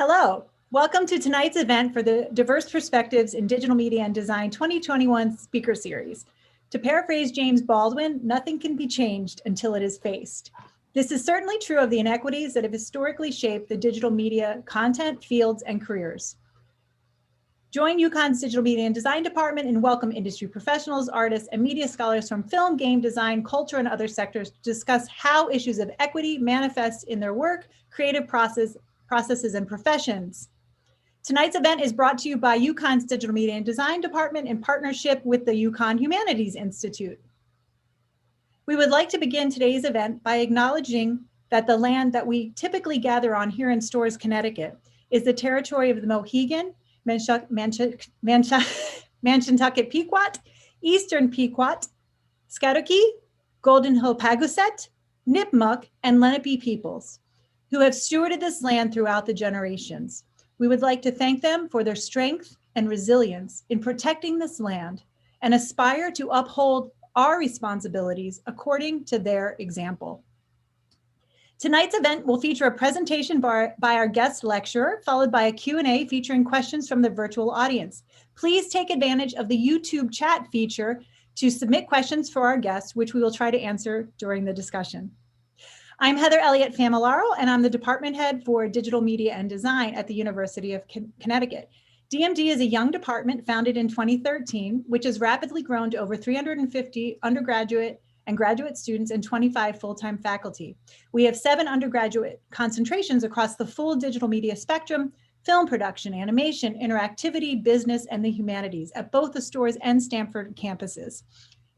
Hello, welcome to tonight's event for the Diverse Perspectives in Digital Media and Design 2021 Speaker Series. To paraphrase James Baldwin, nothing can be changed until it is faced. This is certainly true of the inequities that have historically shaped the digital media content, fields, and careers. Join UConn's Digital Media and Design Department and welcome industry professionals, artists, and media scholars from film, game design, culture, and other sectors to discuss how issues of equity manifest in their work, creative processes, and professions. Tonight's event is brought to you by UConn's Digital Media and Design Department in partnership with the UConn Humanities Institute. We would like to begin today's event by acknowledging that the land that we typically gather on here in Storrs, Connecticut, is the territory of the Mohegan, Manshantucket Pequot, Eastern Pequot, Scottokie, Golden Hopagusett, Nipmuc, and Lenape peoples, who have stewarded this land throughout the generations. We would like to thank them for their strength and resilience in protecting this land and aspire to uphold our responsibilities according to their example. Tonight's event will feature a presentation by our guest lecturer, followed by a Q&A featuring questions from the virtual audience. Please take advantage of the YouTube chat feature to submit questions for our guests, which we will try to answer during the discussion. I'm Heather Elliott Familaro, and I'm the department head for Digital Media and Design at the University of Connecticut. DMD is a young department founded in 2013, which has rapidly grown to over 350 undergraduate and graduate students and 25 full-time faculty. We have 7 undergraduate concentrations across the full digital media spectrum: film production, animation, interactivity, business, and the humanities at both the Storrs and Stamford campuses.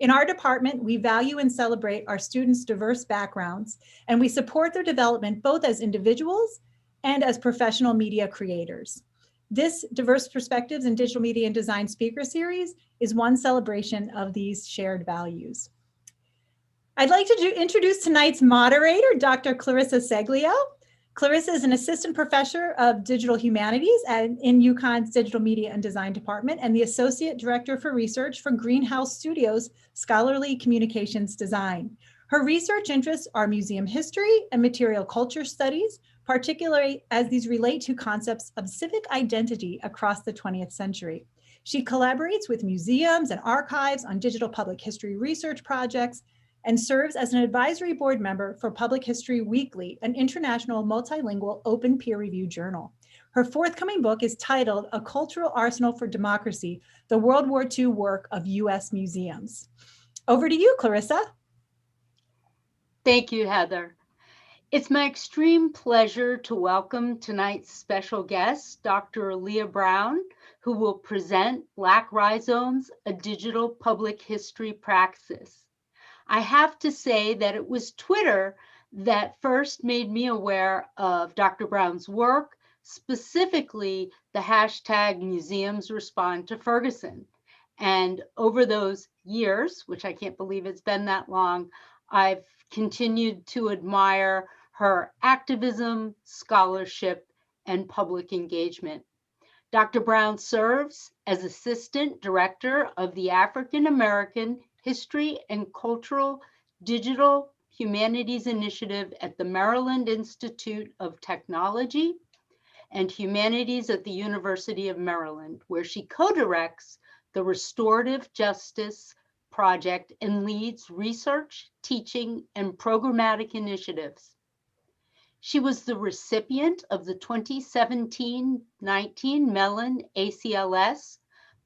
In our department, we value and celebrate our students' diverse backgrounds, and we support their development both as individuals and as professional media creators. This Diverse Perspectives in Digital Media and Design Speaker Series is one celebration of these shared values. I'd like to introduce tonight's moderator, Dr. Clarissa Seglio. Clarissa is an assistant professor of digital humanities in UConn's Digital Media and Design Department and the associate director for research for Greenhouse Studios Scholarly Communications Design. Her research interests are museum history and material culture studies, particularly as these relate to concepts of civic identity across the 20th century. She collaborates with museums and archives on digital public history research projects and serves as an advisory board member for Public History Weekly, an international multilingual open peer review journal. Her forthcoming book is titled A Cultural Arsenal for Democracy, the World War II Work of U.S. Museums. Over to you, Clarissa. Thank you, Heather. It's my extreme pleasure to welcome tonight's special guest, Dr. Leah Brown, who will present Black Rhizomes, a digital public history praxis. I have to say that it was Twitter that first made me aware of Dr. Brown's work, specifically the hashtag Museums Respond to Ferguson. And over those years, which I can't believe it's been that long, I've continued to admire her activism, scholarship, and public engagement. Dr. Brown serves as Assistant Director of the African American History and Cultural Digital Humanities Initiative at the Maryland Institute of Technology and Humanities at the University of Maryland, where she co-directs the Restorative Justice Project and leads research, teaching, and programmatic initiatives. She was the recipient of the 2017-19 Mellon ACLS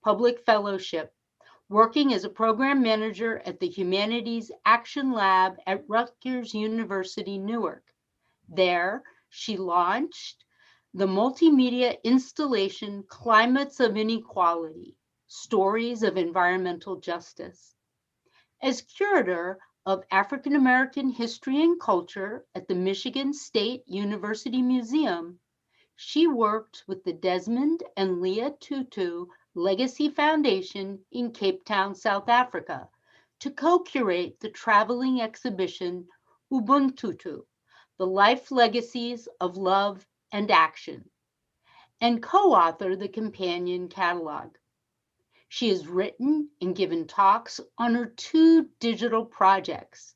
Public Fellowship, working as a program manager at the Humanities Action Lab at Rutgers University, Newark. There, she launched the multimedia installation Climates of Inequality, Stories of Environmental Justice. As curator of African American History and Culture at the Michigan State University Museum, she worked with the Desmond and Leah Tutu Legacy Foundation in Cape Town, South Africa, to co-curate the traveling exhibition Ubuntu, The Life Legacies of Love and Action, and co-author the companion catalog. She has written and given talks on her 2 digital projects,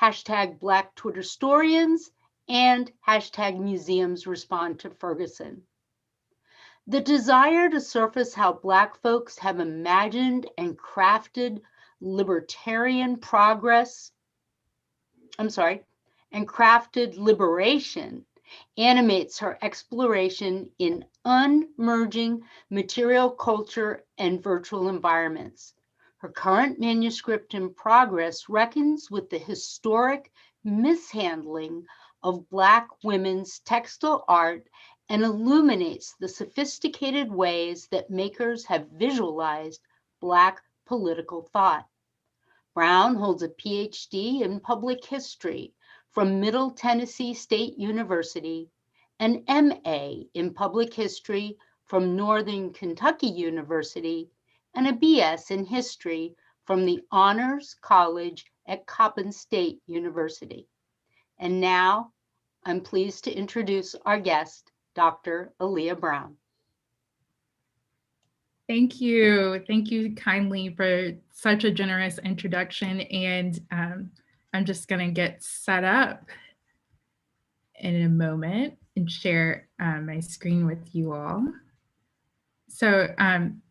hashtag Black Twitterstorians and hashtag museums respond to Ferguson. The desire to surface how Black folks have imagined and crafted libertarian progress, and crafted liberation animates her exploration in unmerging material culture and virtual environments. Her current manuscript in progress reckons with the historic mishandling of Black women's textile art and illuminates the sophisticated ways that makers have visualized Black political thought. Brown holds a PhD in public history from Middle Tennessee State University, an MA in public history from Northern Kentucky University, and a BS in history from the Honors College at Coppin State University. And now I'm pleased to introduce our guest, Dr. Aaliyah Brown. Thank you. Thank you kindly for such a generous introduction. And I'm just going to get set up in a moment and share my screen with you all. So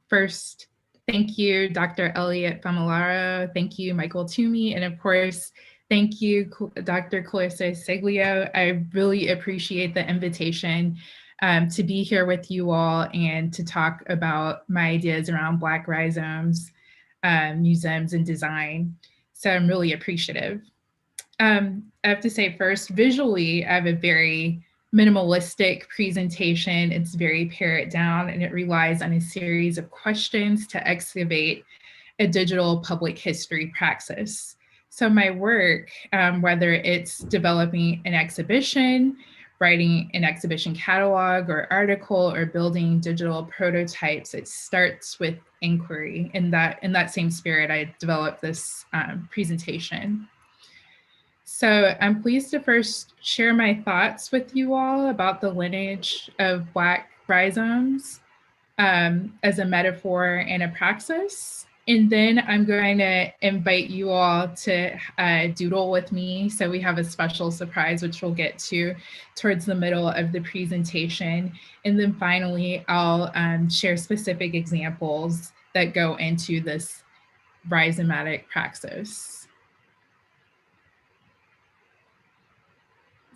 first, thank you, Dr. Elliot Famularo. Thank you, Michael Toomey. And of course, thank you, Dr. Clarissa Seglio. I really appreciate the invitation to be here with you all and to talk about my ideas around Black rhizomes, museums, and design. So I'm really appreciative. I have to say first, visually, I have a very minimalistic presentation. It's very pared down and it relies on a series of questions to excavate a digital public history praxis. So my work, whether it's developing an exhibition, writing an exhibition catalog or article, or building digital prototypes, it starts with inquiry. In that same spirit, I developed this presentation. So I'm pleased to first share my thoughts with you all about the lineage of Black rhizomes as a metaphor and a praxis. And then I'm going to invite you all to doodle with me. So we have a special surprise, which we'll get to towards the middle of the presentation. And then finally, I'll share specific examples that go into this rhizomatic praxis.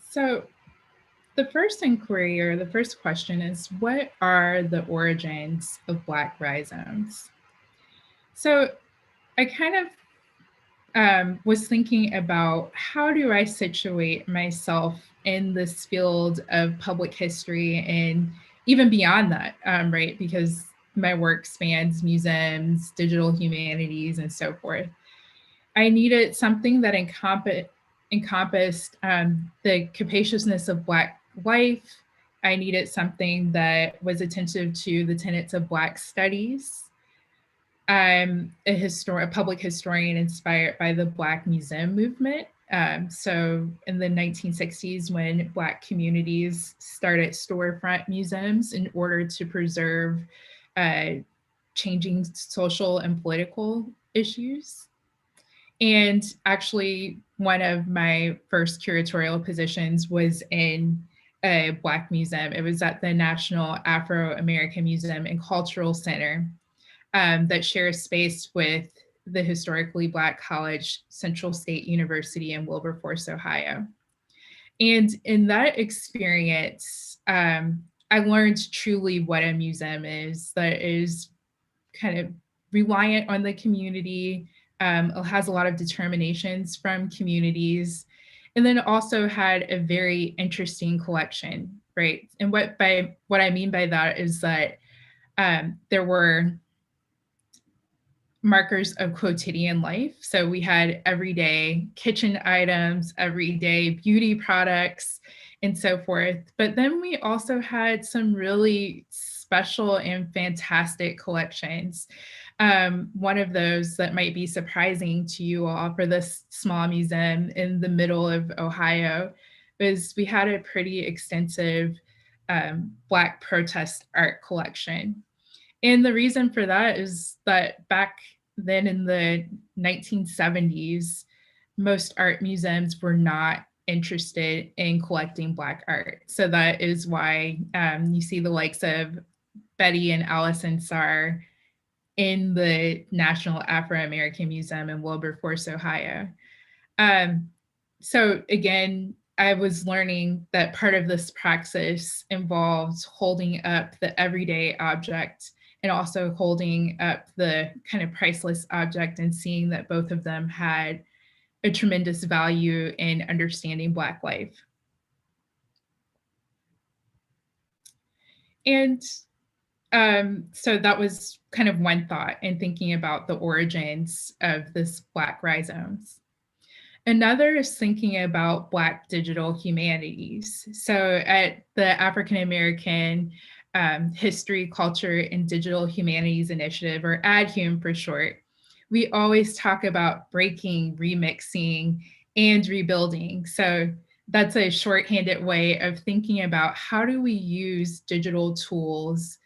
So the first inquiry or the first question is, what are the origins of Black rhizomes? So I kind of was thinking about how do I situate myself in this field of public history and even beyond that, right? Because my work spans museums, digital humanities, and so forth. I needed something that encompassed the capaciousness of Black life. I needed something that was attentive to the tenets of Black studies. I'm a public historian inspired by the Black Museum movement. So in the 1960s, when Black communities started storefront museums in order to preserve changing social and political issues. And actually, one of my first curatorial positions was in a Black museum. It was at the National Afro-American Museum and Cultural Center that shares space with the historically Black college, Central State University in Wilberforce, Ohio. And in that experience, I learned truly what a museum is, that is kind of reliant on the community. It has a lot of determinations from communities, and then also had a very interesting collection, right? And what I mean by that is that there were markers of quotidian life. So we had everyday kitchen items, everyday beauty products, and so forth. But then we also had some really special and fantastic collections. One of those that might be surprising to you all for this small museum in the middle of Ohio was we had a pretty extensive Black protest art collection. And the reason for that is that back then in the 1970s, most art museums were not interested in collecting Black art. So that is why you see the likes of Betty and Allison Sarr in the National Afro-American Museum in Wilberforce, Ohio. So again, I was learning that part of this praxis involves holding up the everyday object and also holding up the kind of priceless object and seeing that both of them had a tremendous value in understanding Black life. And so that was kind of one thought in thinking about the origins of this Black rhizomes. Another is thinking about Black digital humanities. So at the African American History, Culture, and Digital Humanities Initiative, or ADHUM for short, we always talk about breaking, remixing, and rebuilding. So that's a shorthanded way of thinking about how do we use digital tools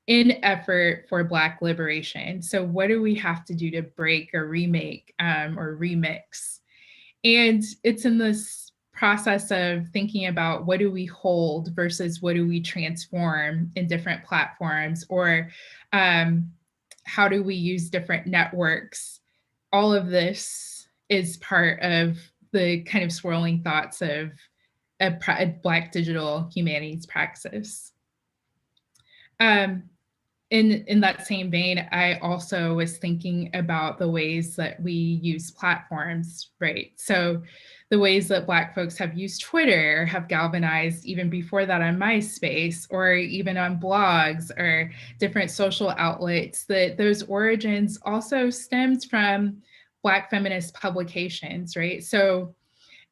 in effort for Black liberation. So what do we have to do to break or remake or remix? And it's in this process of thinking about what do we hold versus what do we transform in different platforms, or how do we use different networks? All of this is part of the kind of swirling thoughts of a Black digital humanities praxis. In that same vein, I also was thinking about the ways that we use platforms, right? So the ways that Black folks have used Twitter, have galvanized even before that on MySpace, or even on blogs or different social outlets, that those origins also stemmed from Black feminist publications, right? So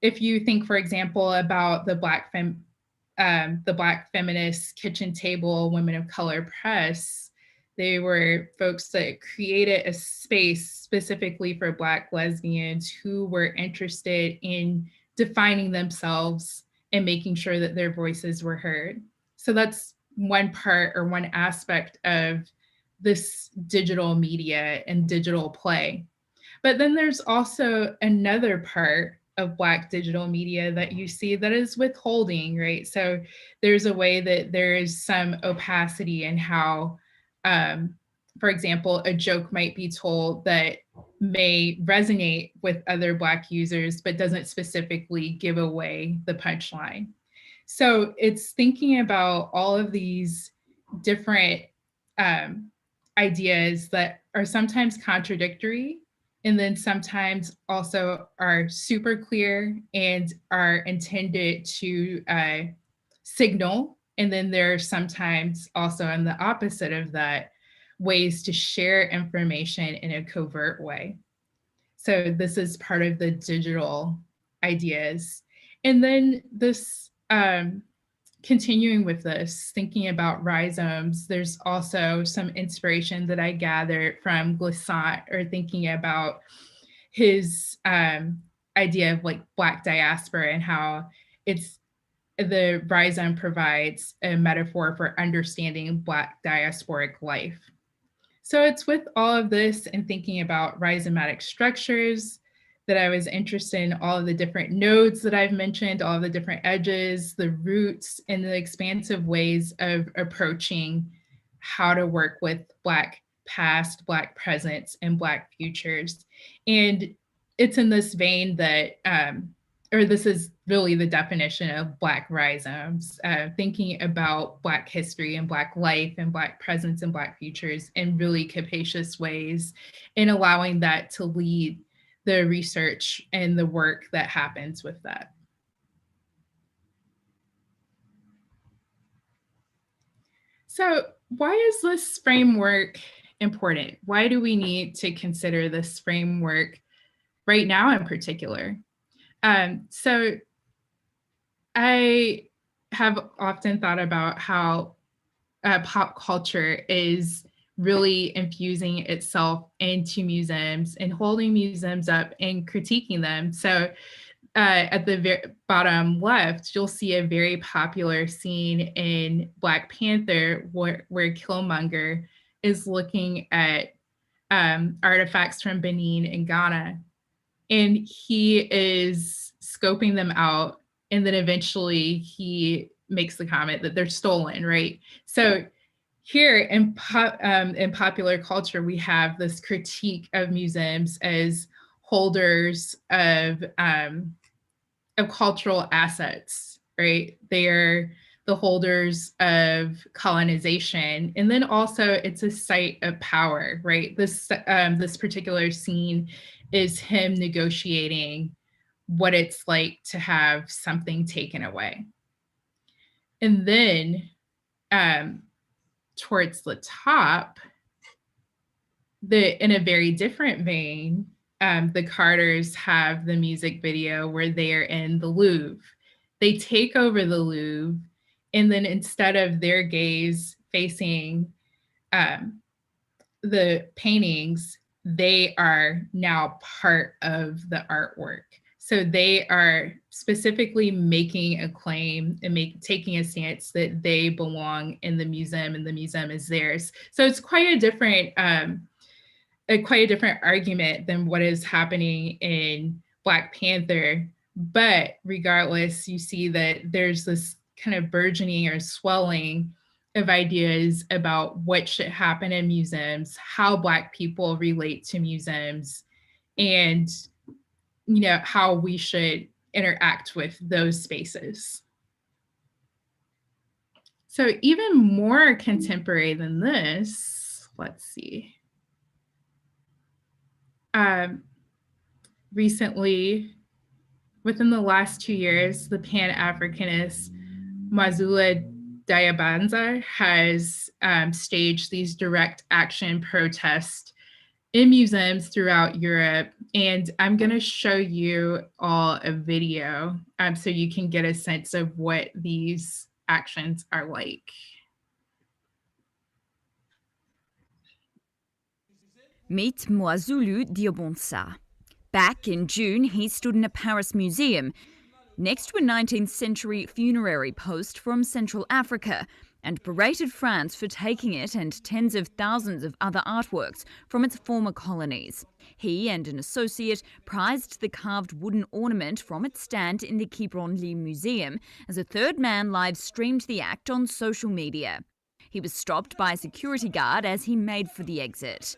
if you think, for example, about the Black feminist kitchen table, women of color press, they were folks that created a space specifically for Black lesbians who were interested in defining themselves and making sure that their voices were heard. So that's one part or one aspect of this digital media and digital play. But then there's also another part of Black digital media that you see that is withholding, right? So there's a way that there is some opacity in how, for example, a joke might be told that may resonate with other Black users, but doesn't specifically give away the punchline. So it's thinking about all of these different ideas that are sometimes contradictory, and then sometimes also are super clear and are intended to signal. And then there are sometimes also on the opposite of that, ways to share information in a covert way. So this is part of the digital ideas. And then this, continuing with this, thinking about rhizomes, there's also some inspiration that I gathered from Glissant, or thinking about his idea of like Black diaspora and how it's the rhizome provides a metaphor for understanding Black diasporic life. So it's with all of this and thinking about rhizomatic structures that I was interested in all of the different nodes that I've mentioned, all of the different edges, the roots, and the expansive ways of approaching how to work with Black past, Black presents, and Black futures. And it's in this vein that, or this is really the definition of Black rhizomes, thinking about Black history and Black life and Black presence and Black futures in really capacious ways, and allowing that to lead the research and the work that happens with that. So why is this framework important? Why do we need to consider this framework right now in particular? So I have often thought about how pop culture is really infusing itself into museums and holding museums up and critiquing them. So at the bottom left, you'll see a very popular scene in Black Panther where Killmonger is looking at artifacts from Benin and Ghana. And he is scoping them out, and then eventually he makes the comment that they're stolen, right? So here in popular culture, we have this critique of museums as holders of cultural assets, right? They are the holders of colonization, and then also it's a site of power, right? This particular scene is him negotiating what it's like to have something taken away. And then towards the top, in a very different vein, the Carters have the music video where they're in the Louvre. They take over the Louvre, and then instead of their gaze facing the paintings, they are now part of the artwork. So they are specifically making a claim and taking a stance that they belong in the museum and the museum is theirs. So it's quite a different argument than what is happening in Black Panther. But regardless, you see that there's this kind of burgeoning or swelling of ideas about what should happen in museums, how Black people relate to museums, and how we should interact with those spaces. So even more contemporary than this, let's see. Recently, within the last 2 years, the Pan-Africanist Mazula Diabanza has staged these direct action protests in museums throughout Europe. And I'm going to show you all a video so you can get a sense of what these actions are like. Meet Mwazulu Diabonsa. Back in June, he stood in a Paris museum next to a 19th century funerary post from Central Africa and berated France for taking it and tens of thousands of other artworks from its former colonies. He and an associate prized the carved wooden ornament from its stand in the Quiberonly Museum as a third man live-streamed the act on social media. He was stopped by a security guard as he made for the exit.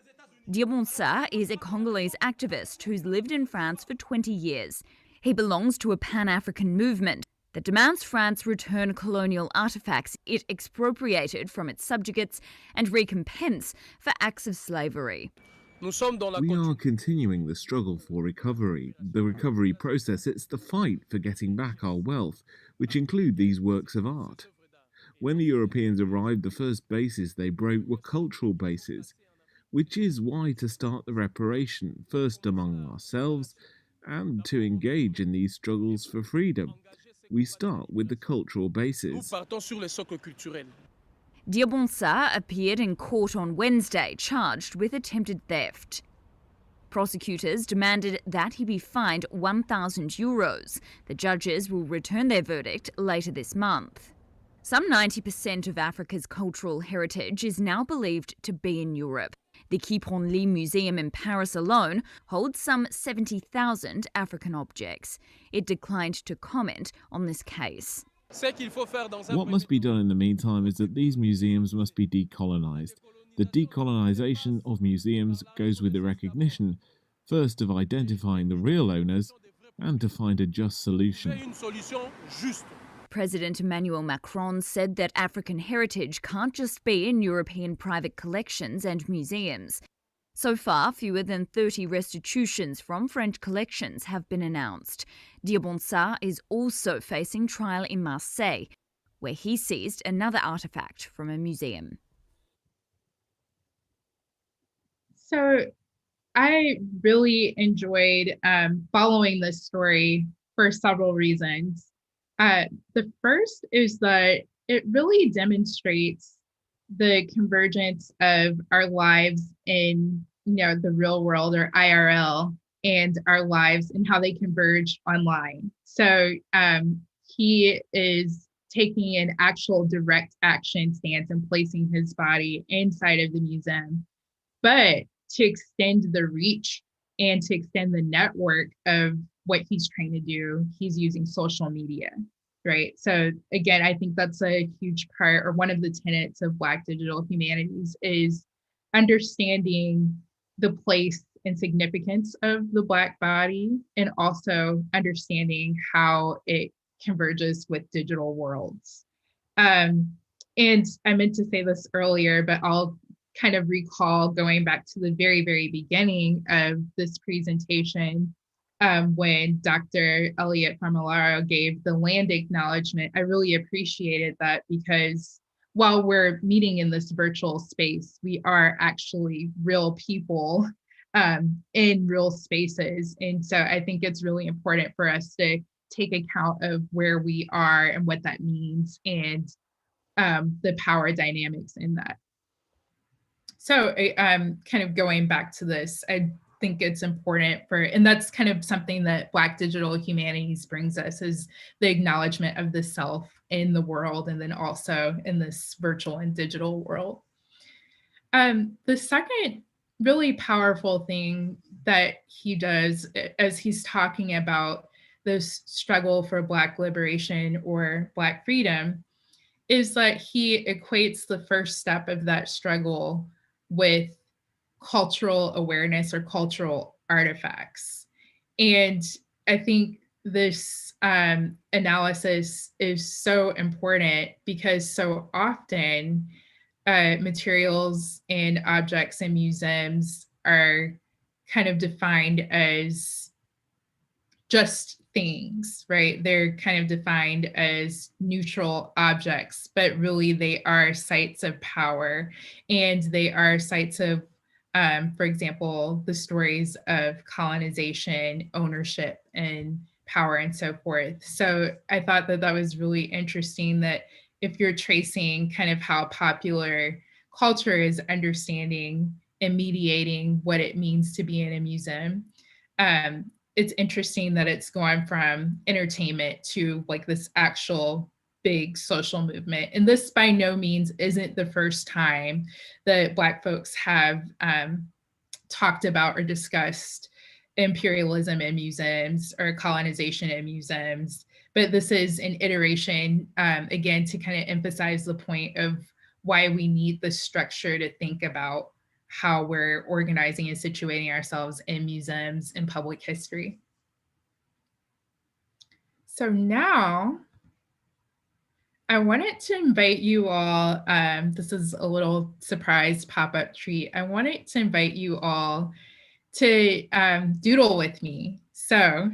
Diabonsa is a Congolese activist who's lived in France for 20 years. He belongs to a Pan-African movement that demands France return colonial artefacts it expropriated from its subjugates and recompense for acts of slavery. We are continuing the struggle for recovery. The recovery process, it's the fight for getting back our wealth, which include these works of art. When the Europeans arrived, the first bases they broke were cultural bases, which is why to start the reparation, first among ourselves, and to engage in these struggles for freedom, we start with the cultural bases. Diabonsa appeared in court on Wednesday, charged with attempted theft. Prosecutors demanded that he be fined €1,000. The judges will return their verdict later this month. Some 90% of Africa's cultural heritage is now believed to be in Europe. The Quiberonly Museum in Paris alone holds some 70,000 African objects. It declined to comment on this case. What must be done in the meantime is that these museums must be decolonized. The decolonization of museums goes with the recognition, first of identifying the real owners and to find a just solution. President Emmanuel Macron said that African heritage can't just be in European private collections and museums. So far, fewer than 30 restitutions from French collections have been announced. Diabonsa is also facing trial in Marseille, where he seized another artefact from a museum. So I really enjoyed following this story for several reasons. The first is that it really demonstrates the convergence of our lives in, the real world, or IRL, and our lives and how they converge online. So he is taking an actual direct action stance and placing his body inside of the museum. But to extend the reach and to extend the network of what he's trying to do, he's using social media, right? So again, I think that's a huge part, or one of the tenets of Black digital humanities, is understanding the place and significance of the Black body, and also understanding how it converges with digital worlds. And I meant to say this earlier, but I'll kind of recall going back to the very, very beginning of this presentation, when Dr. Elliot Famularo gave the land acknowledgement. I really appreciated that, because while we're meeting in this virtual space, we are actually real people in real spaces. And so I think it's really important for us to take account of where we are and what that means, and the power dynamics in that. So kind of going back to this, I think it's important and that's kind of something that Black digital humanities brings us, is the acknowledgement of the self in the world, and then also in this virtual and digital world. The second really powerful thing that he does, as he's talking about this struggle for Black liberation or Black freedom, is that he equates the first step of that struggle with cultural awareness or cultural artifacts. And I think this analysis is so important, because so often materials and objects in museums are kind of defined as just things, right? They're kind of defined as neutral objects, but really they are sites of power, and they are sites of, for example, the stories of colonization, ownership, and power, and so forth. So I thought that that was really interesting, that if you're tracing kind of how popular culture is understanding and mediating what it means to be in a museum, it's interesting that it's gone from entertainment to like this actual big social movement. And this by no means isn't the first time that Black folks have talked about or discussed imperialism in museums or colonization in museums. But this is an iteration, again, to kind of emphasize the point of why we need the structure to think about how we're organizing and situating ourselves in museums and public history. So now I wanted to invite you all, this is a little surprise pop-up treat. I wanted to invite you all to doodle with me. So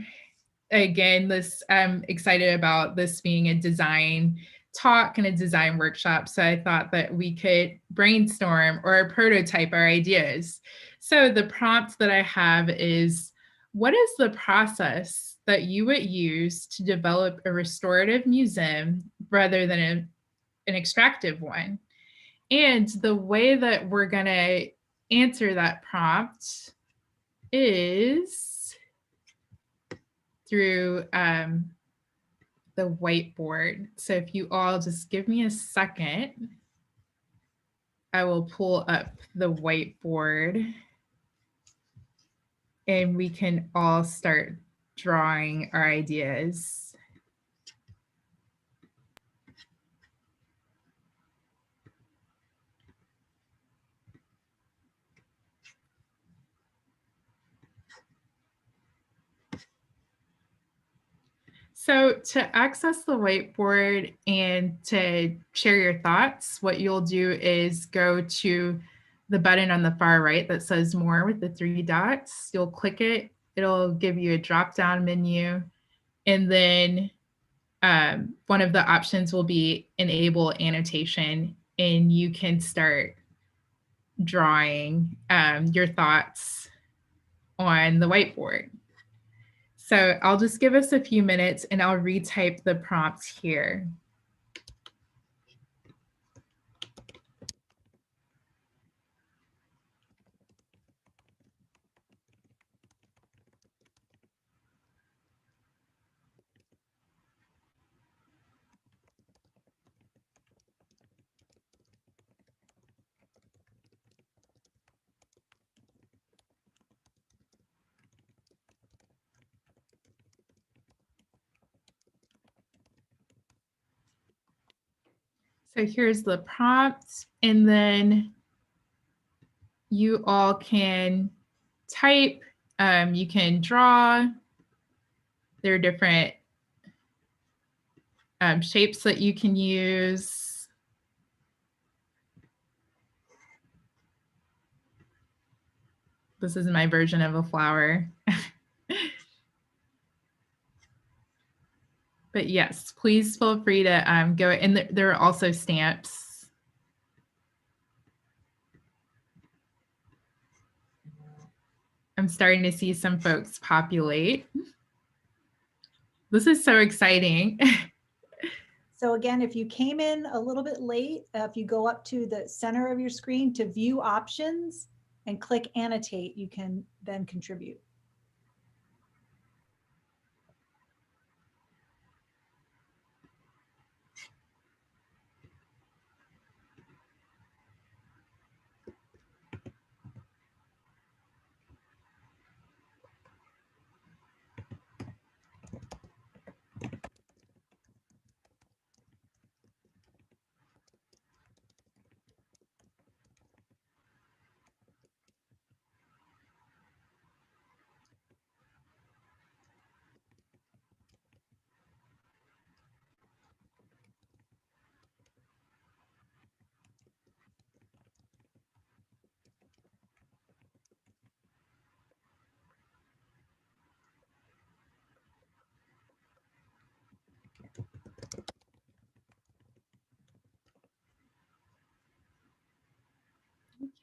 again, I'm excited about this being a design talk and a design workshop. So I thought that we could brainstorm or prototype our ideas. So the prompt that I have is, what is the process that you would use to develop a restorative museum rather than an extractive one? And the way that we're going to answer that prompt is through the whiteboard. So if you all just give me a second, I will pull up the whiteboard and we can all start drawing our ideas. So to access the whiteboard and to share your thoughts, what you'll do is go to the button on the far right that says more with the 3 dots. You'll click it. It'll give you a drop-down menu. And then one of the options will be enable annotation, and you can start drawing your thoughts on the whiteboard. So I'll just give us a few minutes and I'll retype the prompts here. So here's the prompt, and then you all can type, you can draw. There are different shapes that you can use. This is my version of a flower. But yes, please feel free to go, and there are also stamps. I'm starting to see some folks populate. This is so exciting. So again, if you came in a little bit late, if you go up to the center of your screen to view options and click annotate, you can then contribute.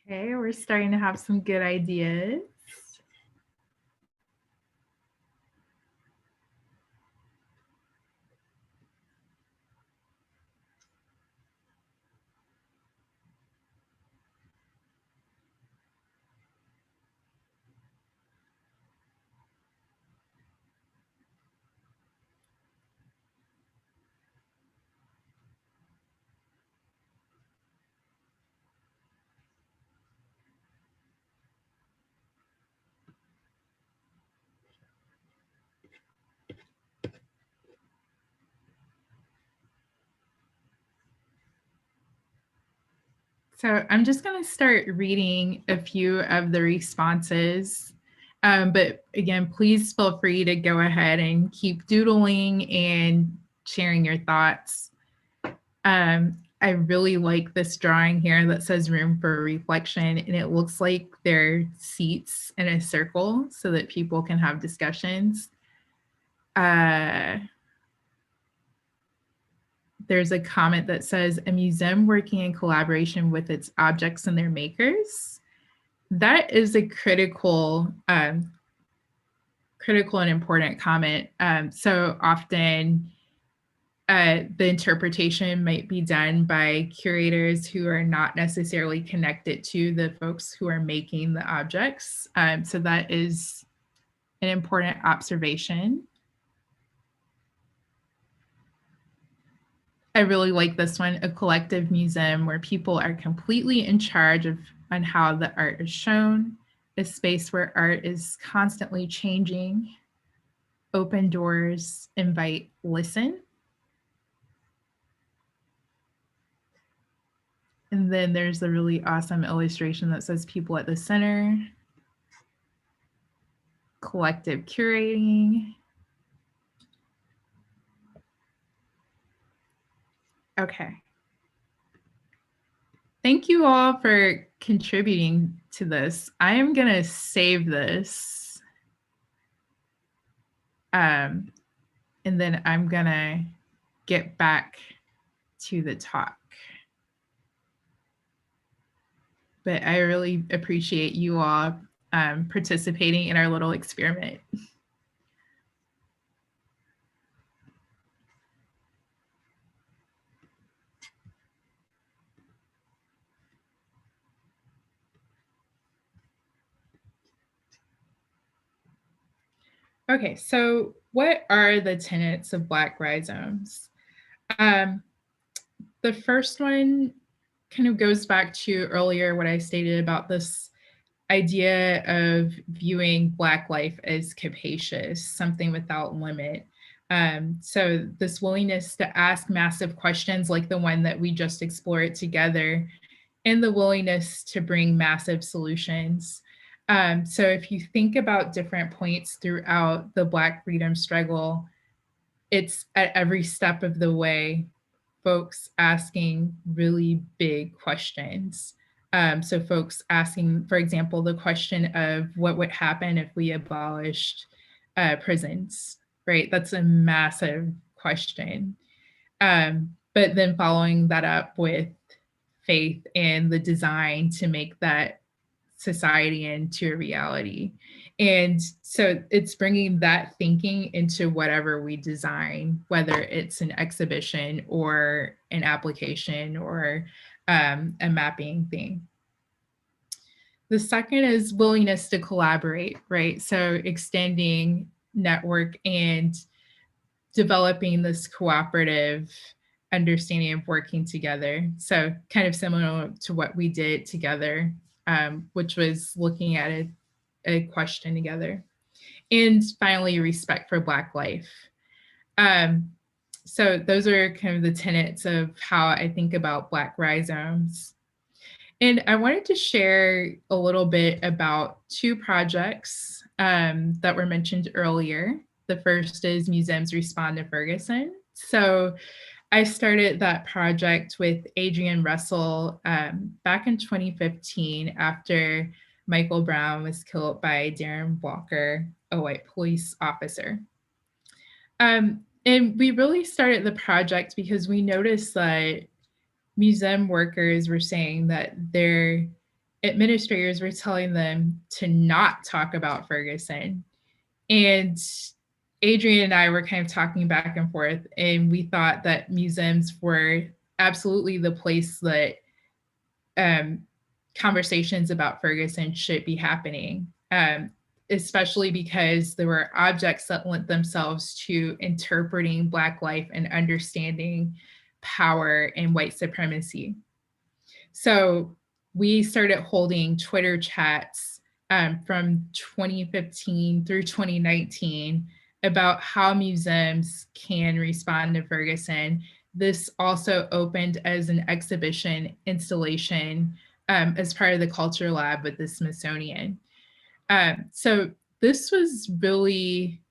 Okay, we're starting to have some good ideas. So I'm just going to start reading a few of the responses. But again, please feel free to go ahead and keep doodling and sharing your thoughts. I really like this drawing here that says room for reflection, and it looks like there are seats in a circle so that people can have discussions. There's a comment that says a museum working in collaboration with its objects and their makers. That is a critical and important comment. So often the interpretation might be done by curators who are not necessarily connected to the folks who are making the objects. So that is an important observation. I really like this one, a collective museum where people are completely in charge of on how the art is shown, a space where art is constantly changing, open doors, invite, listen. And then there's a really awesome illustration that says people at the center, collective curating. Okay. Thank you all for contributing to this. I am going to save this. And then I'm going to get back to the talk. But I really appreciate you all participating in our little experiment. Okay, so what are the tenets of Black rhizomes? The first one kind of goes back to earlier what I stated about this idea of viewing Black life as capacious, something without limit. So this willingness to ask massive questions like the one that we just explored together, and the willingness to bring massive solutions. So if you think about different points throughout the Black freedom struggle, it's at every step of the way, folks asking really big questions. So folks asking, for example, the question of what would happen if we abolished prisons, right? That's a massive question. But then following that up with faith and the design to make that society into a reality. And so it's bringing that thinking into whatever we design, whether it's an exhibition or an application or a mapping thing. The second is willingness to collaborate, right? So extending network and developing this cooperative understanding of working together. So kind of similar to what we did together, which was looking at a question together. And finally, respect for Black life. So those are kind of the tenets of how I think about Black rhizomes. And I wanted to share a little bit about two projects that were mentioned earlier. The first is Museums Respond to Ferguson. So I started that project with Adrienne Russell back in 2015 after Michael Brown was killed by Darren Walker, a white police officer. And we really started the project because we noticed that museum workers were saying that their administrators were telling them to not talk about Ferguson. And Adrienne and I were kind of talking back and forth, and we thought that museums were absolutely the place that conversations about Ferguson should be happening, especially because there were objects that lent themselves to interpreting Black life and understanding power and white supremacy. So we started holding Twitter chats from 2015 through 2019 about how museums can respond to Ferguson. This also opened as an exhibition installation as part of the Culture Lab with the Smithsonian. So this was really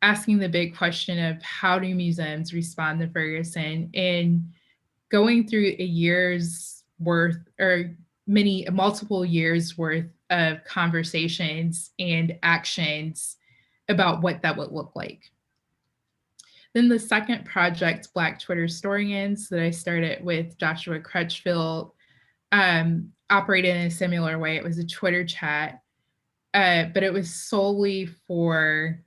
asking the big question of how do museums respond to Ferguson, and going through a year's worth or multiple years worth of conversations and actions about what that would look like. Then the second project, Black Twitter Historians, that I started with Joshua Crutchfield, operated in a similar way. It was a Twitter chat, but it was solely for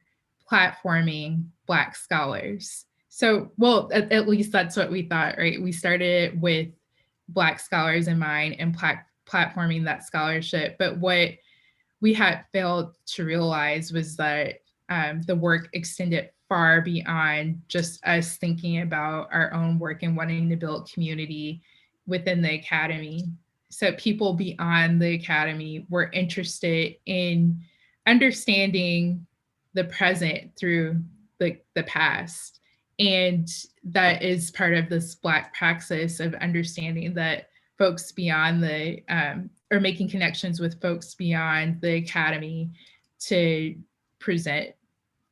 platforming Black scholars. So, well, at least that's what we thought, right? We started with Black scholars in mind and platforming that scholarship. But what we had failed to realize was that the work extended far beyond just us thinking about our own work and wanting to build community within the academy. So people beyond the academy were interested in understanding the present through the past. And that is part of this Black praxis of understanding that folks beyond or making connections with folks beyond the academy to present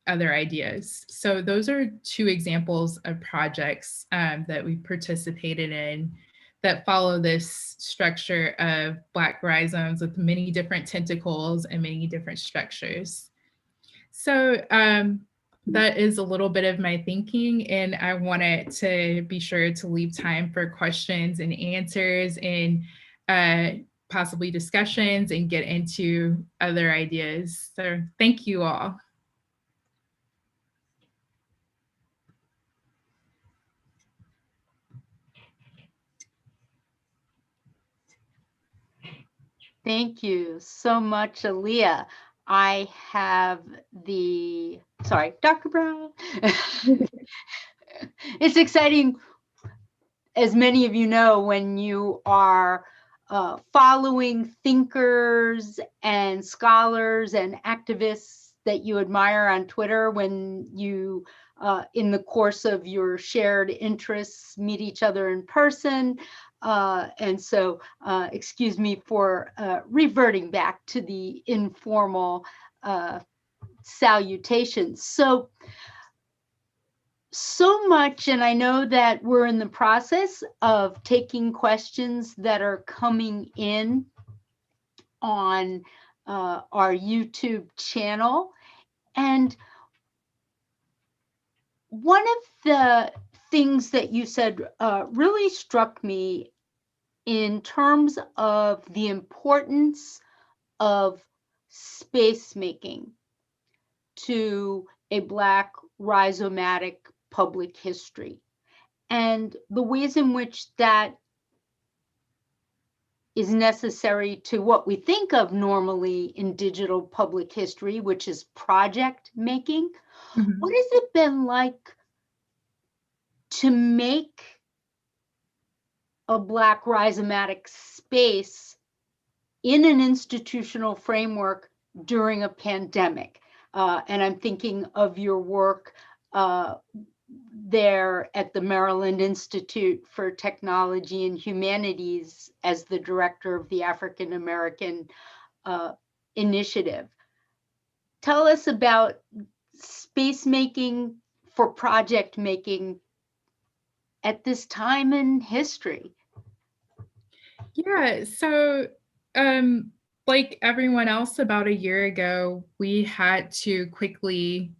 other ideas. So those are two examples of projects that we participated in that follow this structure of Black rhizomes with many different tentacles and many different structures. So that is a little bit of my thinking, and I wanted to be sure to leave time for questions and answers and possibly discussions and get into other ideas. So thank you all. Thank you so much, Aaliyah. I have sorry, Dr. Brown. It's exciting, as many of you know, when you are following thinkers and scholars and activists that you admire on Twitter when you, in the course of your shared interests, meet each other in person. And so, excuse me for reverting back to the informal salutations. So much, and I know that we're in the process of taking questions that are coming in on our YouTube channel. And one of the things that you said really struck me in terms of the importance of space making to a Black rhizomatic public history, and the ways in which that is necessary to what we think of normally in digital public history, which is project making. Mhm. What has it been like to make a Black rhizomatic space in an institutional framework during a pandemic? And I'm thinking of your work there at the Maryland Institute for Technology and Humanities as the director of the African American Initiative. Tell us about space making for project making at this time in history. Yeah, so like everyone else about a year ago, we had to quickly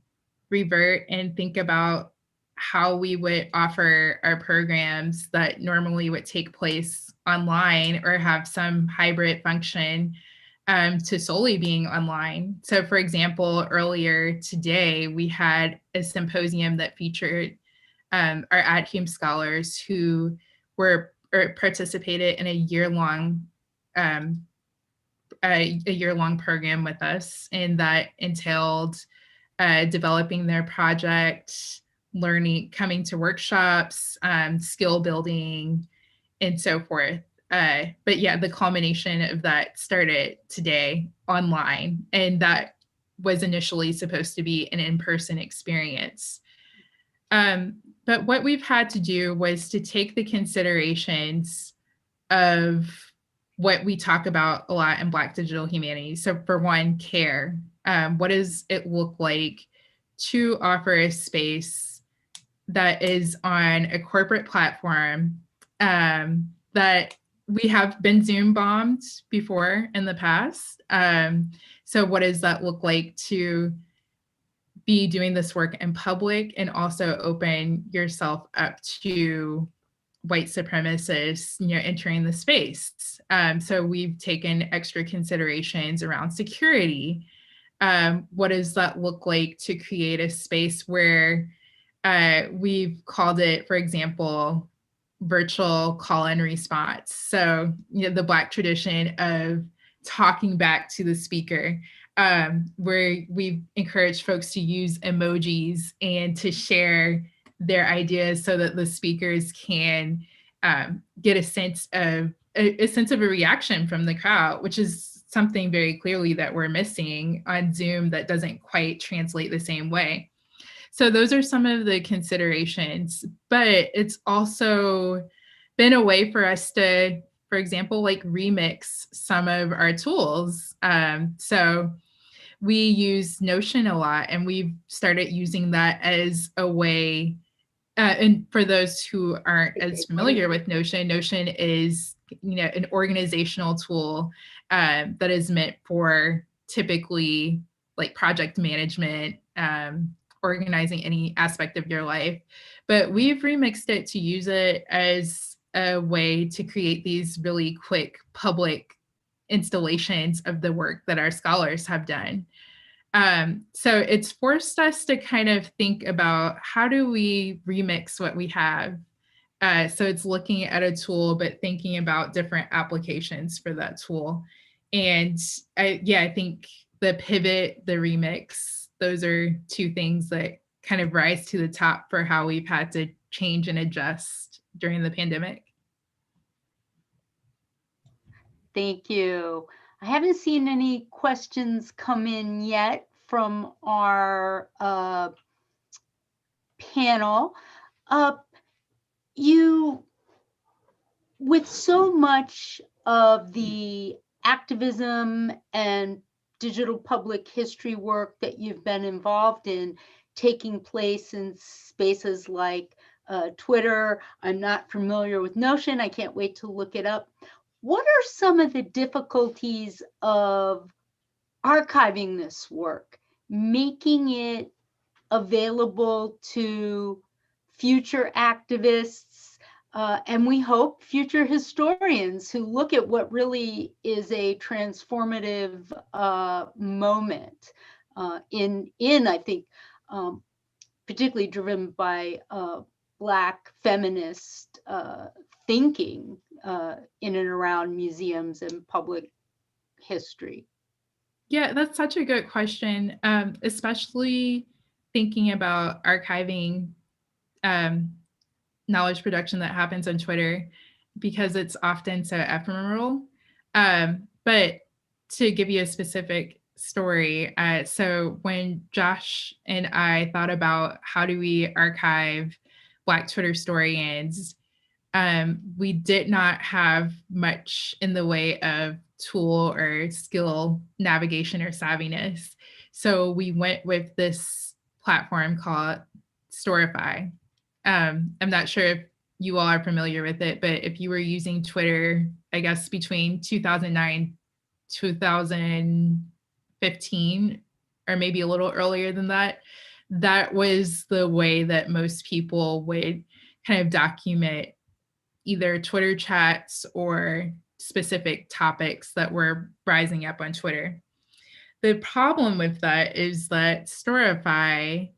revert and think about how we would offer our programs that normally would take place online or have some hybrid function to solely being online. So, for example, earlier today, we had a symposium that featured our AdHum scholars who were or participated in a year-long program with us, and that entailed developing their project, learning, coming to workshops, skill building, and so forth. But yeah, the culmination of that started today online, and that was initially supposed to be an in-person experience. But what we've had to do was to take the considerations of what we talk about a lot in Black digital humanities. So for one, care. What does it look like to offer a space that is on a corporate platform that we have been Zoom bombed before in the past? So what does that look like to be doing this work in public and also open yourself up to white supremacists, entering the space? So we've taken extra considerations around security. What does that look like to create a space where we've called it, for example, virtual call and response? So, the Black tradition of talking back to the speaker, where we've encouraged folks to use emojis and to share their ideas so that the speakers can get a sense of a reaction from the crowd, which is something very clearly that we're missing on Zoom that doesn't quite translate the same way. So those are some of the considerations, but it's also been a way for us to, for example, like remix some of our tools. So we use Notion a lot, and we've started using that as a way. And for those who aren't as familiar with Notion, Notion is, an organizational tool that is meant for typically like project management, organizing any aspect of your life. But we've remixed it to use it as a way to create these really quick public installations of the work that our scholars have done. So it's forced us to kind of think about how do we remix what we have. So it's looking at a tool, but thinking about different applications for that tool. And I think the pivot, the remix, those are two things that kind of rise to the top for how we've had to change and adjust during the pandemic. Thank you. I haven't seen any questions come in yet from our panel. With so much of the activism and digital public history work that you've been involved in taking place in spaces like Twitter, I'm not familiar with Notion. I can't wait to look it up. What are some of the difficulties of archiving this work, making it available to future activists, and we hope future historians who look at what really is a transformative moment in I think, particularly driven by Black feminist thinking in and around museums and public history? Yeah, that's such a good question, especially thinking about archiving knowledge production that happens on Twitter, because it's often so ephemeral. But to give you a specific story, so when Josh and I thought about how do we archive Black Twitter historians, we did not have much in the way of tool or skill navigation or savviness. So we went with this platform called Storify. I'm not sure if you all are familiar with it, but if you were using Twitter, I guess between 2009, 2015, or maybe a little earlier than that, that was the way that most people would kind of document either Twitter chats or specific topics that were rising up on Twitter. The problem with that is that Storify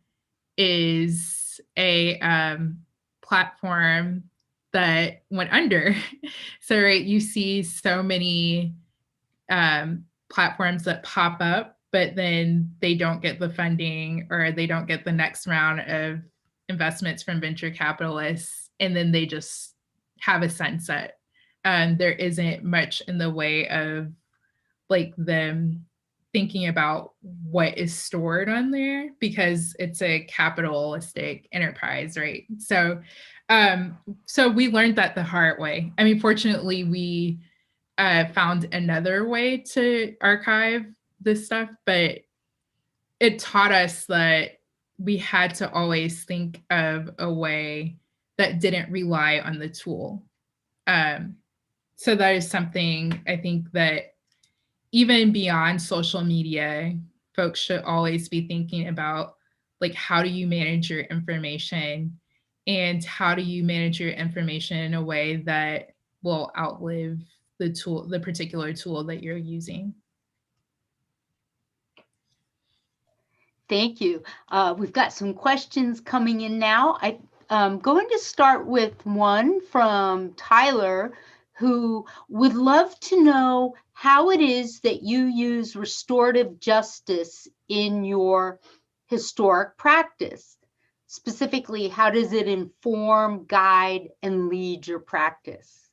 is a platform that went under. So, right, you see so many platforms that pop up, but then they don't get the funding or they don't get the next round of investments from venture capitalists, and then they just have a sunset. There isn't much in the way of like them thinking about what is stored on there because it's a capitalistic enterprise, right? So we learned that the hard way. I mean, fortunately, we found another way to archive this stuff, but it taught us that we had to always think of a way that didn't rely on the tool. So that is something I think that even beyond social media, folks should always be thinking about, like, how do you manage your information and how do you manage your information in a way that will outlive the tool, the particular tool that you're using. Thank you. We've got some questions coming in now. I'm going to start with one from Tyler, who would love to know how it is that you use restorative justice in your historic practice. Specifically, how does it inform, guide, and lead your practice?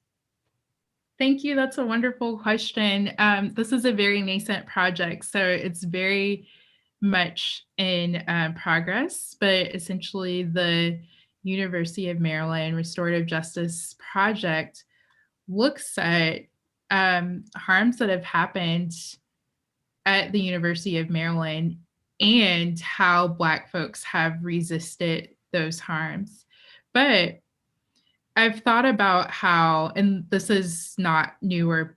Thank you. That's a wonderful question. This is a very nascent project, so it's very much in progress, but essentially the University of Maryland Restorative Justice Project looks at harms that have happened at the University of Maryland and how Black folks have resisted those harms. But I've thought about how, and this is not new or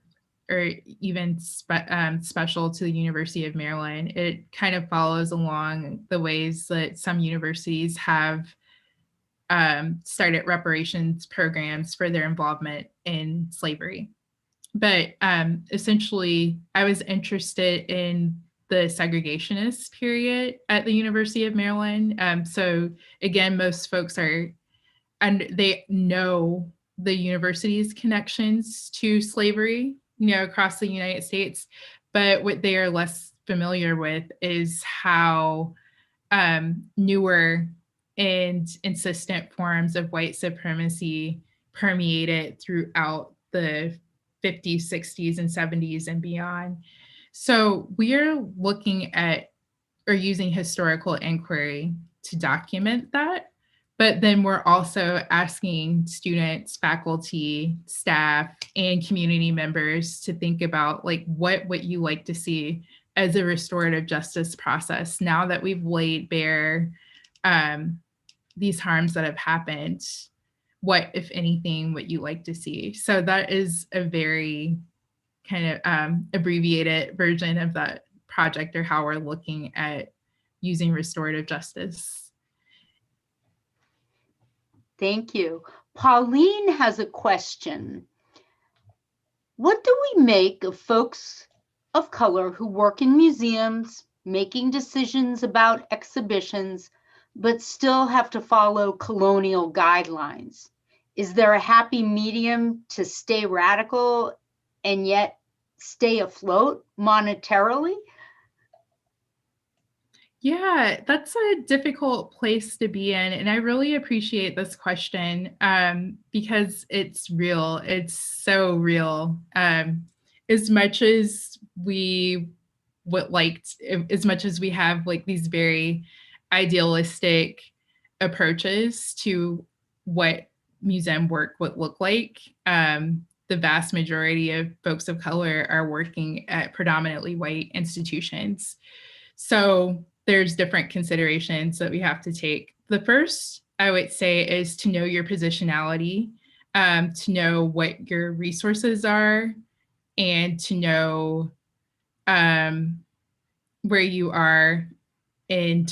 even special to the University of Maryland, it kind of follows along the ways that some universities have started reparations programs for their involvement in slavery. But essentially, I was interested in the segregationist period at the University of Maryland. So again, most folks and they know the university's connections to slavery, across the United States. But what they are less familiar with is how newer and insistent forms of white supremacy permeated throughout the 50s, 60s, and 70s and beyond. So we're looking at or using historical inquiry to document that. But then we're also asking students, faculty, staff, and community members to think about like what would you like to see as a restorative justice process now that we've laid bare these harms that have happened. What, if anything, would you like to see? So that is a very kind of abbreviated version of that project, or how we're looking at using restorative justice. Thank you. Pauline has a question. What do we make of folks of color who work in museums, making decisions about exhibitions, but still have to follow colonial guidelines? Is there a happy medium to stay radical and yet stay afloat monetarily? Yeah, that's a difficult place to be in. And I really appreciate this question because it's real. It's so real. As much as we would like, as much as we have like these very idealistic approaches to what museum work would look like, the vast majority of folks of color are working at predominantly white institutions. So there's different considerations that we have to take. The first, I would say, is to know your positionality, to know what your resources are, and to know where you are in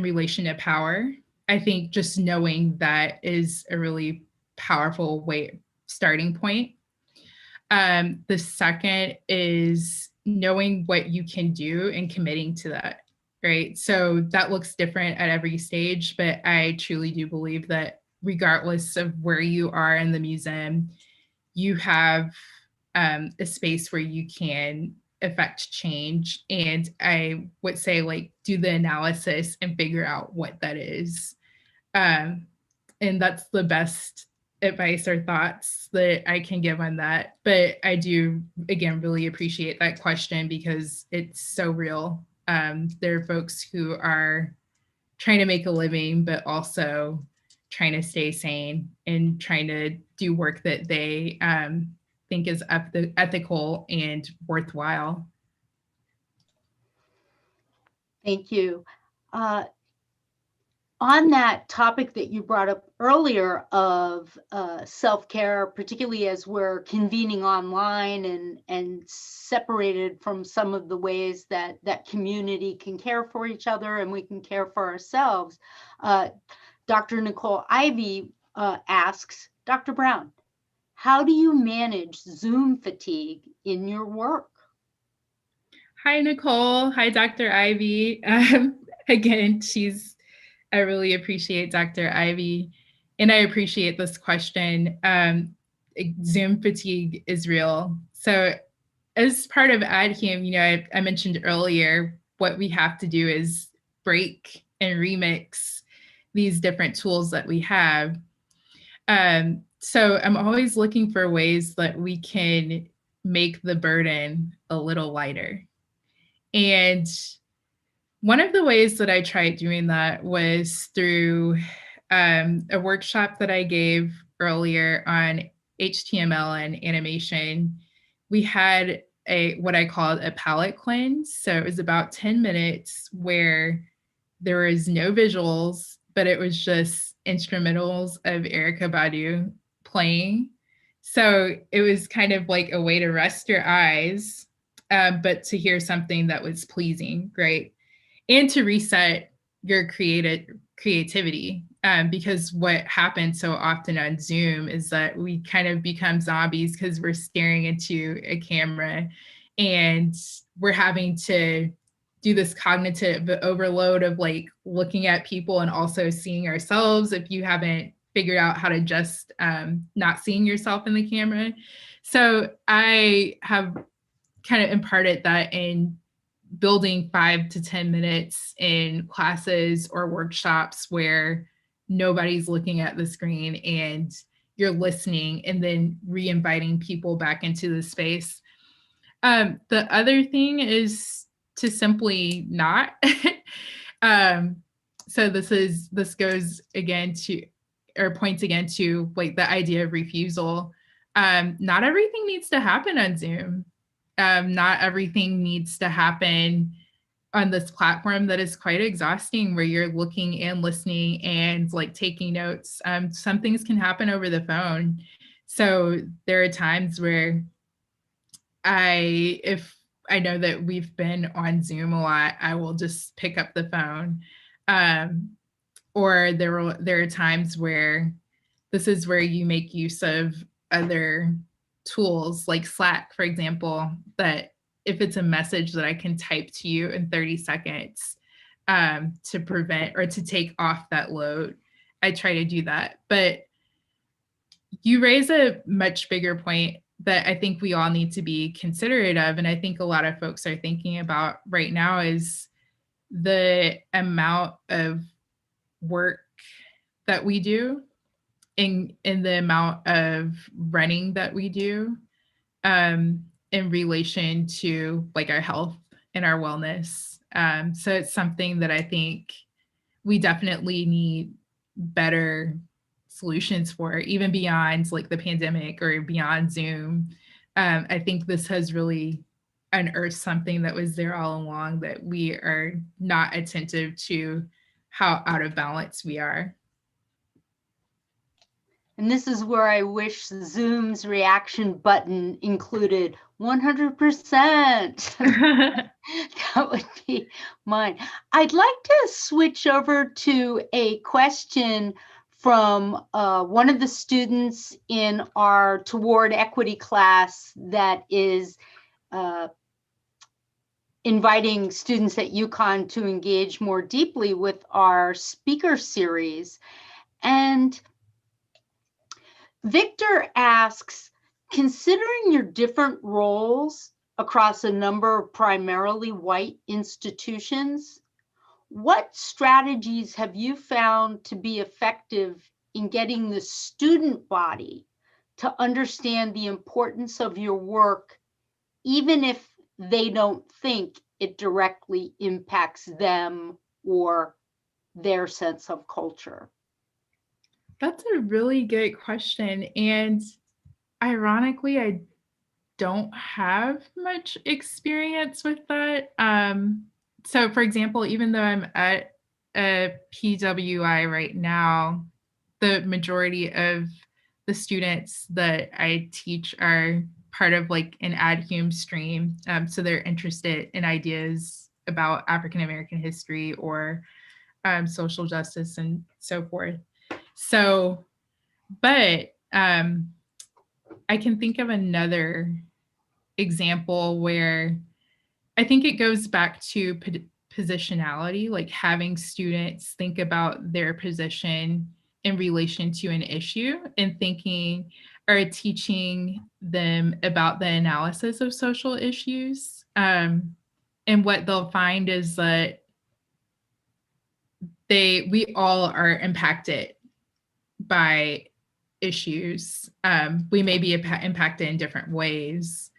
relation to power. I think just knowing that is a really powerful starting point. The second is knowing what you can do and committing to that. Right. So that looks different at every stage, but I truly do believe that regardless of where you are in the museum, you have a space where you can affect change. And I would say, like, do the analysis and figure out what that is. And that's the best advice or thoughts that I can give on that. But I do, again, really appreciate that question because it's so real. There are folks who are trying to make a living, but also trying to stay sane and trying to do work that they think is ethical and worthwhile. Thank you. On that topic that you brought up earlier of self-care, particularly as we're convening online and separated from some of the ways that community can care for each other and we can care for ourselves, Dr. Nicole Ivy asks, Dr. Brown, how do you manage Zoom fatigue in your work? Hi, Nicole. Hi, Dr. Ivy. Again, I really appreciate Dr. Ivy, and I appreciate this question. Zoom fatigue is real. So as part of AdHum, I mentioned earlier, what we have to do is break and remix these different tools that we have. So I'm always looking for ways that we can make the burden a little lighter. And one of the ways that I tried doing that was through a workshop that I gave earlier on HTML and animation. We had what I called a palette cleanse. So it was about 10 minutes where there was no visuals, but it was just instrumentals of Erykah Badu playing. So it was kind of like a way to rest your eyes, but to hear something that was pleasing, right? And to reset your creativity. Because what happens so often on Zoom is that we kind of become zombies because we're staring into a camera and we're having to do this cognitive overload of like looking at people and also seeing ourselves if you haven't figured out how to just not seeing yourself in the camera. So I have kind of imparted that in building 5 to 10 minutes in classes or workshops where nobody's looking at the screen and you're listening and then re-inviting people back into the space. The other thing is to simply not. So this goes again to, or points again to like the idea of refusal. Not everything needs to happen on Zoom. Not everything needs to happen on this platform that is quite exhausting, where you're looking and listening and like taking notes. Some things can happen over the phone. So there are times where if I know that we've been on Zoom a lot, I will just pick up the phone. Or there are times where this is where you make use of other tools like Slack, for example, that if it's a message that I can type to you in 30 seconds to prevent or to take off that load, I try to do that. But you raise a much bigger point that I think we all need to be considerate of, and I think a lot of folks are thinking about right now, is the amount of work that we do in the amount of running that we do in relation to like our health and our wellness. So it's something that I think we definitely need better solutions for, even beyond like the pandemic or beyond Zoom. I think this has really unearthed something that was there all along, that we are not attentive to how out of balance we are. And this is where I wish Zoom's reaction button included 100%. That would be mine. I'd like to switch over to a question from one of the students in our Toward Equity class that is inviting students at UConn to engage more deeply with our speaker series. And Victor asks, considering your different roles across a number of primarily white institutions, what strategies have you found to be effective in getting the student body to understand the importance of your work, even if they don't think it directly impacts them or their sense of culture? That's a really good question. And ironically, I don't have much experience with that. So for example, even though I'm at a PWI right now, the majority of the students that I teach are part of like an AdHum stream. So they're interested in ideas about African American history or social justice and so forth. So, but I can think of another example where I think it goes back to positionality, like having students think about their position in relation to an issue and thinking or teaching them about the analysis of social issues. And what they'll find is that we all are impacted by issues. We may be impacted in different ways,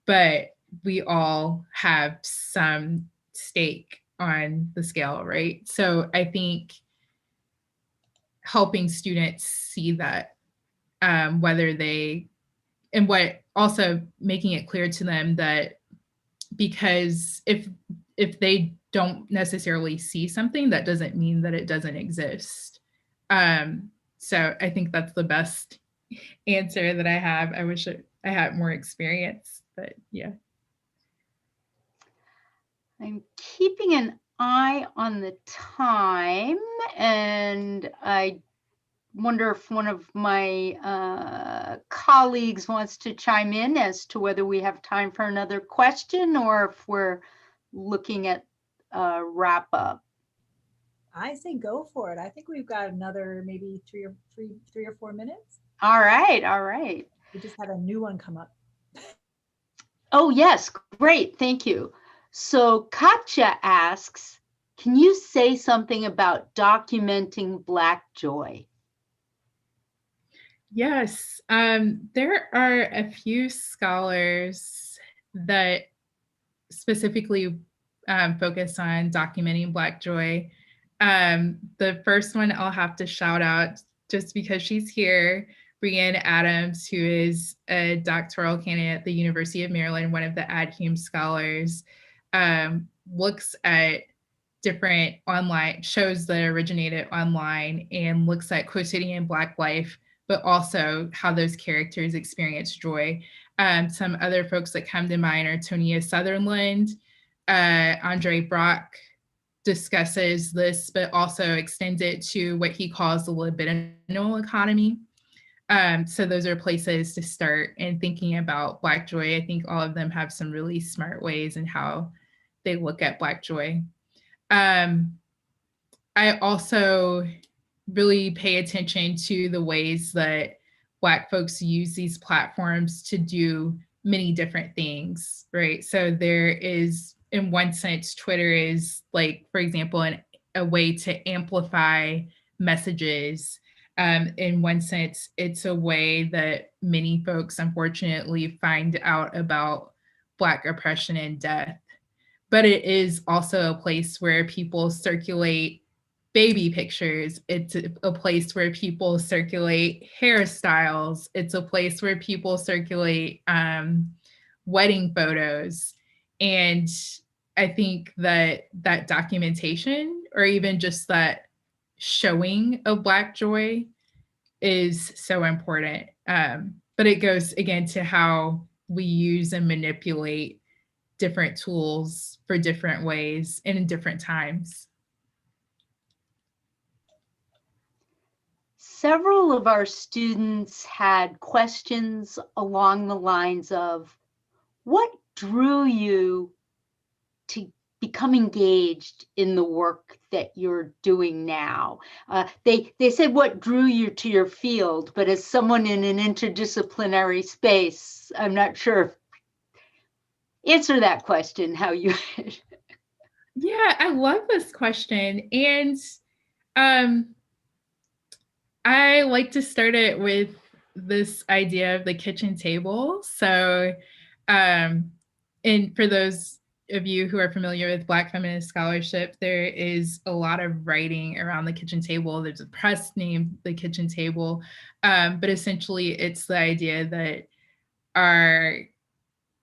but we all have some stake on the scale, right? So I think helping students see that, what also making it clear to them that, because if they don't necessarily see something, that doesn't mean that it doesn't exist. So I think that's the best answer that I have. I wish I had more experience, but yeah. I'm keeping an eye on the time, and I wonder if one of my colleagues wants to chime in as to whether we have time for another question or if we're looking at wrap up. I say go for it. I think we've got another maybe three or 4 minutes. All right. We just had a new one come up. Oh, yes. Great. Thank you. So Katja asks, can you say something about documenting Black joy? Yes. There are a few scholars that specifically focus on documenting Black joy. The first one I'll have to shout out just because she's here, Brianne Adams, who is a doctoral candidate at the University of Maryland, one of the Adhume scholars, looks at different online shows that originated online and looks at quotidian Black life, but also how those characters experience joy. Some other folks that come to mind are Tonia Sutherland, Andre Brock discusses this, but also extends it to what he calls the libidinal economy. So those are places to start in thinking about Black joy. I think all of them have some really smart ways in how they look at Black joy. I also really pay attention to the ways that Black folks use these platforms to do many different things, right? So there is, in one sense, Twitter is like, for example, a way to amplify messages. In one sense, it's a way that many folks, unfortunately, find out about Black oppression and death. But it is also a place where people circulate baby pictures. It's a place where people circulate hairstyles. It's a place where people circulate wedding photos. And I think that that documentation, or even just that showing of Black joy, is so important. But it goes again to how we use and manipulate different tools for different ways and in different times. Several of our students had questions along the lines of, what drew you to become engaged in the work that you're doing now? They said what drew you to your field, but as someone in an interdisciplinary space, I'm not sure. Answer that question, how you... Yeah, I love this question. And I like to start it with this idea of the kitchen table. So, and for those of you who are familiar with Black feminist scholarship, there is a lot of writing around the kitchen table. There's a press named The Kitchen Table, but essentially it's the idea that our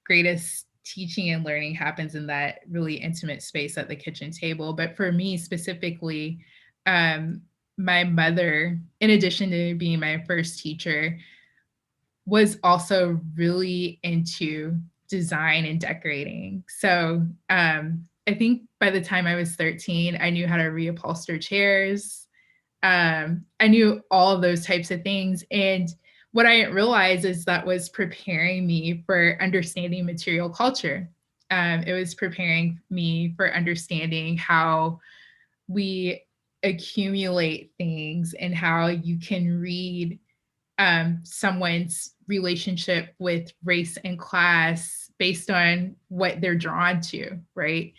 greatest teaching and learning happens in that really intimate space at the kitchen table. But for me specifically, my mother, in addition to being my first teacher, was also really into design and decorating. So I think by the time I was 13, I knew how to reupholster chairs. I knew all of those types of things. And what I didn't realize is that was preparing me for understanding material culture. It was preparing me for understanding how we accumulate things and how you can read someone's relationship with race and class based on what they're drawn to, right?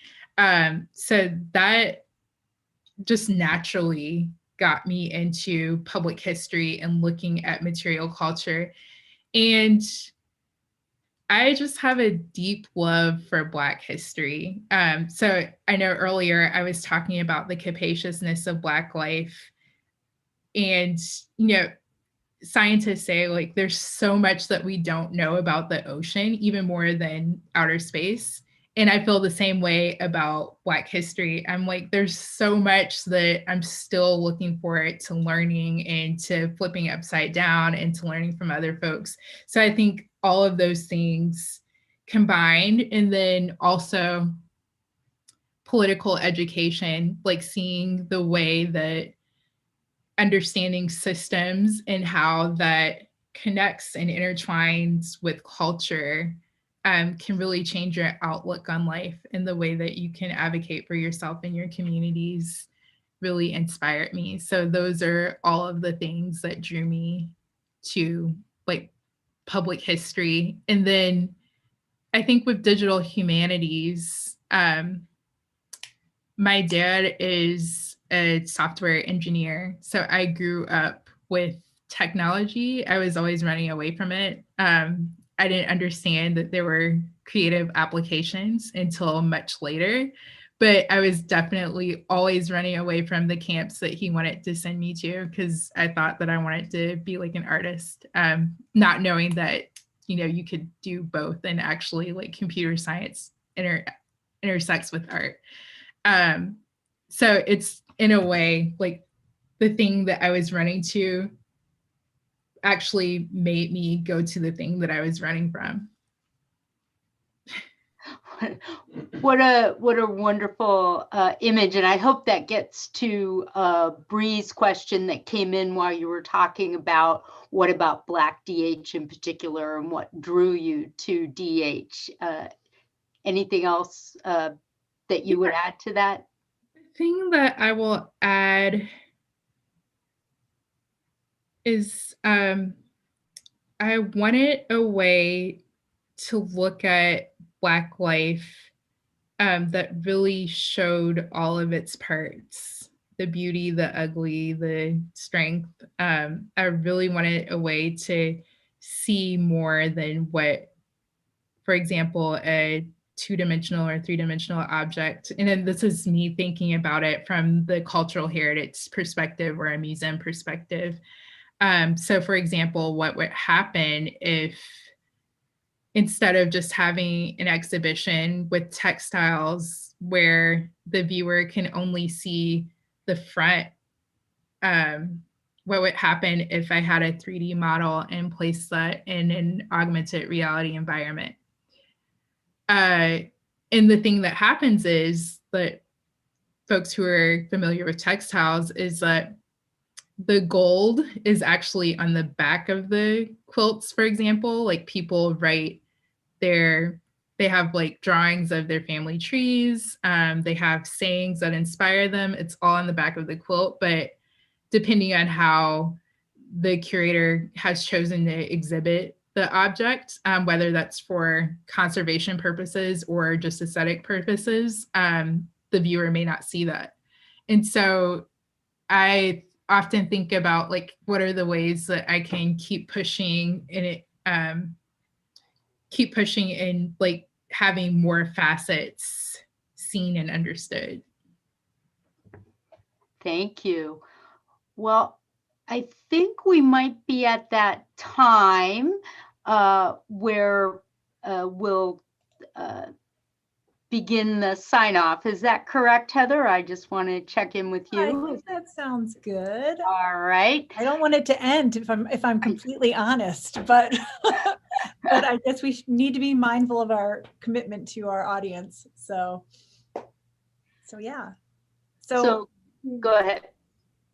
So that just naturally got me into public history and looking at material culture. And I just have a deep love for Black history. So I know earlier I was talking about the capaciousness of Black life. And, scientists say like there's so much that we don't know about the ocean, even more than outer space. And I feel the same way about Black history. I'm like, there's so much that I'm still looking forward to learning and to flipping upside down and to learning from other folks. So I think all of those things combined, and then also political education, like seeing the way that understanding systems and how that connects and intertwines with culture can really change your outlook on life, and the way that you can advocate for yourself and your communities really inspired me. So those are all of the things that drew me to like public history. And then I think with digital humanities, my dad is a software engineer. So I grew up with technology. I was always running away from it. I didn't understand that there were creative applications until much later. But I was definitely always running away from the camps that he wanted to send me to because I thought that I wanted to be like an artist, not knowing that, you know, you could do both and actually like computer science intersects with art. So it's in a way like the thing that I was running to actually made me go to the thing that I was running from. What a wonderful image, and I hope that gets to Bree's question that came in while you were talking about what about Black DH in particular and what drew you to DH. Anything else that you would add to that? The thing that I will add is I wanted a way to look at Black life that really showed all of its parts, the beauty, the ugly, the strength. I really wanted a way to see more than what, for example, a two-dimensional or three-dimensional object. And then this is me thinking about it from the cultural heritage perspective or a museum perspective. So for example, what would happen if instead of just having an exhibition with textiles where the viewer can only see the front, what would happen if I had a 3D model and placed that in an augmented reality environment? And the thing that happens is that folks who are familiar with textiles is that the gold is actually on the back of the quilts, for example. Like people write they have like drawings of their family trees. They have sayings that inspire them. It's all on the back of the quilt, but depending on how the curator has chosen to exhibit the object, whether that's for conservation purposes or just aesthetic purposes, the viewer may not see that. And so I often think about like, what are the ways that I can keep pushing and like having more facets seen and understood. Thank you. Well, I think we might be at that time where we'll begin the sign off. Is that correct, Heather? I just want to check in with you. I think that sounds good. All right. I don't want it to end if I'm completely honest, but but I guess we need to be mindful of our commitment to our audience. So yeah. So go ahead.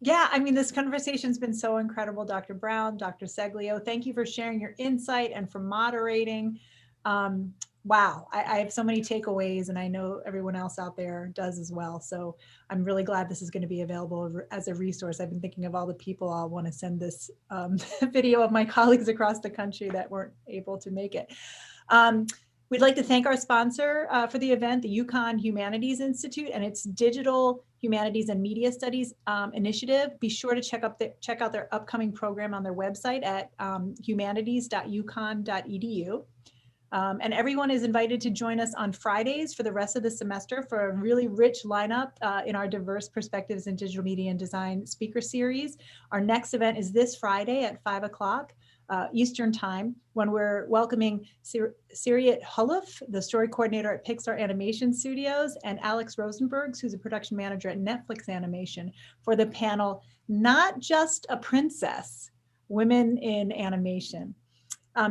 Yeah, I mean, this conversation's been so incredible, Dr. Brown, Dr. Seglio. Thank you for sharing your insight and for moderating. Wow, I have so many takeaways, and I know everyone else out there does as well. So I'm really glad this is going to be available as a resource. I've been thinking of all the people I'll want to send this video of my colleagues across the country that weren't able to make it. We'd like to thank our sponsor for the event, the UConn Humanities Institute and its Digital Humanities and Media Studies initiative. Be sure to check out their upcoming program on their website at humanities.uconn.edu. And everyone is invited to join us on Fridays for the rest of the semester for a really rich lineup in our Diverse Perspectives in Digital Media and Design speaker series. Our next event is this Friday at 5 o'clock Eastern Time, when we're welcoming Siriat Huluf, the story coordinator at Pixar Animation Studios, and Alex Rosenbergs, who's a production manager at Netflix Animation, for the panel, Not Just a Princess, Women in Animation.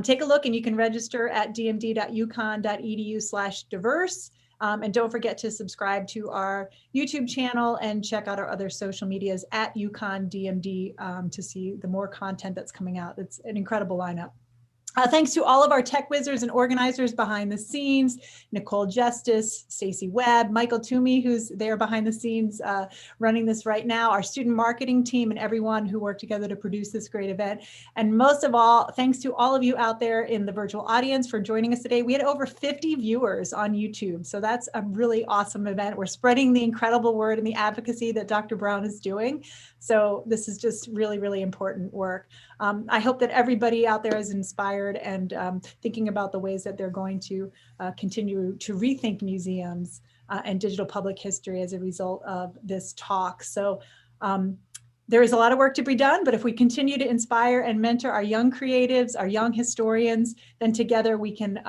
Take a look, and you can register at dmd.uconn.edu/diverse. And don't forget to subscribe to our YouTube channel and check out our other social medias at UConn DMD to see the more content that's coming out. It's an incredible lineup. Thanks to all of our tech wizards and organizers behind the scenes, Nicole Justice, Stacey Webb, Michael Toomey, who's there behind the scenes running this right now, our student marketing team, and everyone who worked together to produce this great event. And most of all, thanks to all of you out there in the virtual audience for joining us today. We had over 50 viewers on YouTube, so that's a really awesome event. We're spreading the incredible word and the advocacy that Dr. Brown is doing. So this is just really, really important work. I hope that everybody out there is inspired and thinking about the ways that they're going to continue to rethink museums and digital public history as a result of this talk. So there is a lot of work to be done, but if we continue to inspire and mentor our young creatives, our young historians, then together we can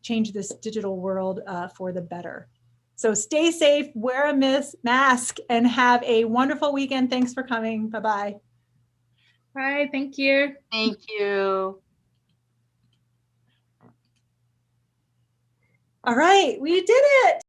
change this digital world for the better. So stay safe, wear a mask, and have a wonderful weekend. Thanks for coming. Bye-bye. Bye, thank you. Thank you. All right, we did it.